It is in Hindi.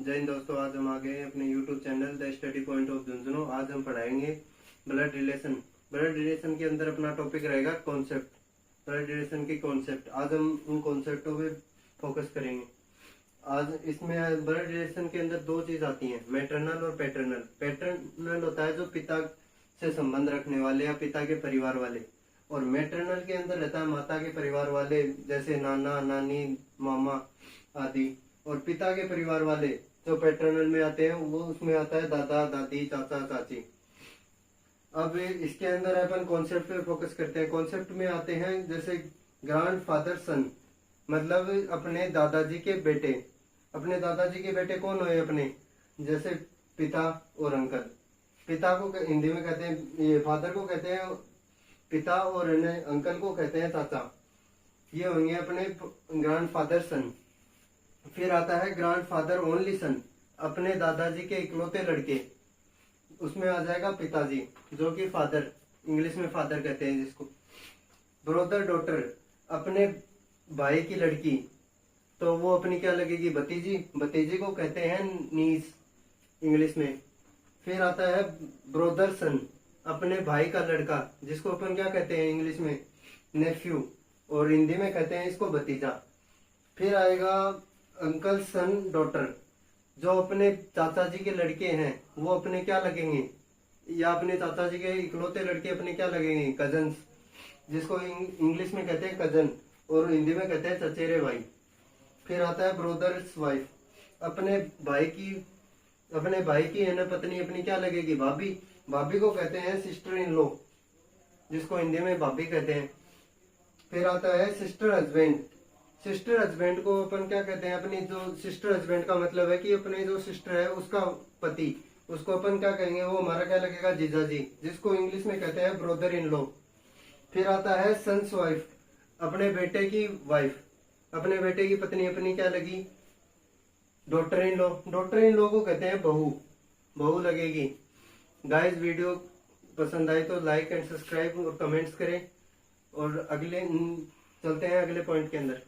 जय हिंद दोस्तों, आज हम आ गए हैं अपने YouTube channel the study point of Jhunjhunu. आज हम पढ़ाएंगे ब्लड रिलेशन। ब्लड रिलेशन के अंदर अपना टॉपिक रहेगा कॉन्सेप्ट, ब्लड रिलेशन की कॉन्सेप्ट। आज हम उन कॉन्सेप्टों पे फोकस करेंगे। आज इसमें ब्लड रिलेशन के अंदर दो चीज आती हैं, मैटरनल और पैटर्नल। पैटर्नल होता है जो पिता से संबंध रखने वाले या पिता के परिवार वाले, और मैटरनल के अंदर रहता है माता के परिवार वाले, जैसे नाना नानी मामा आदि। और पिता के परिवार वाले जो पैटर्नल में आते हैं वो उसमें आता है दादा दादी चाचा चाची। अब इसके अंदर अपन कॉन्सेप्ट पे फोकस करते हैं। कॉन्सेप्ट में आते हैं जैसे ग्रैंड फादर सन, मतलब अपने दादाजी के बेटे। अपने दादाजी के बेटे कौन हुए अपने, जैसे पिता और अंकल। पिता को हिंदी में कहते हैं, ये फादर को कहते हैं पिता, और अंकल को कहते हैं चाचा। ये होंगे अपने ग्रैंड फादर सन। फिर आता है ग्रैंड फादर ओनली सन, अपने दादाजी के इकलौते लड़के। उसमें आ जाएगा पिताजी, जो कि फादर, इंग्लिश में फादर कहते हैं जिसको। ब्रदर डॉटर, अपने भाई की लड़की, तो वो अपनी क्या लगेगी, भतीजी। भतीजी को कहते हैं नीस इंग्लिश में। फिर आता है ब्रदर सन, अपने भाई का लड़का, जिसको अपन क्या कहते हैं इंग्लिश में, नेफ्यू, और हिंदी में कहते हैं इसको भतीजा। फिर आएगा अंकल सन डॉटर, जो अपने चाचा जी के लड़के हैं, वो अपने क्या लगेंगे, या अपने चाचा जी के इकलौते लड़के अपने क्या लगेंगे, कजन्स, जिसको इंग्लिश में कहते हैं कजन, और हिंदी में कहते हैं चचेरे भाई। फिर आता है ब्रदर्स वाइफ, अपने भाई की है ना पत्नी अपनी क्या लगेगी, भाभी। भाभी को कहते हैं सिस्टर इन लॉ, जिसको हिंदी में भाभी कहते हैं। फिर आता है सिस्टर हस्बैंड। सिस्टर हस्बैंड को अपन क्या कहते हैं, अपनी जो सिस्टर हस्बैंड का मतलब है कि अपने जो सिस्टर है उसका पति, उसको अपन क्या कहेंगे, वो हमारा क्या लगेगा, जीजा जी, जिसको इंग्लिश में कहते हैं ब्रदर इन लॉ। फिर आता है सन्स वाइफ, अपने बेटे की वाइफ। अपने बेटे की पत्नी अपनी क्या लगी, daughter in law. Daughter in law को कहते हैं बहू, बहू लगेगी। गाइस, वीडियो पसंद आए तो लाइक एंड सब्सक्राइब और कमेंट्स करें। और चलते हैं अगले पॉइंट के अंदर।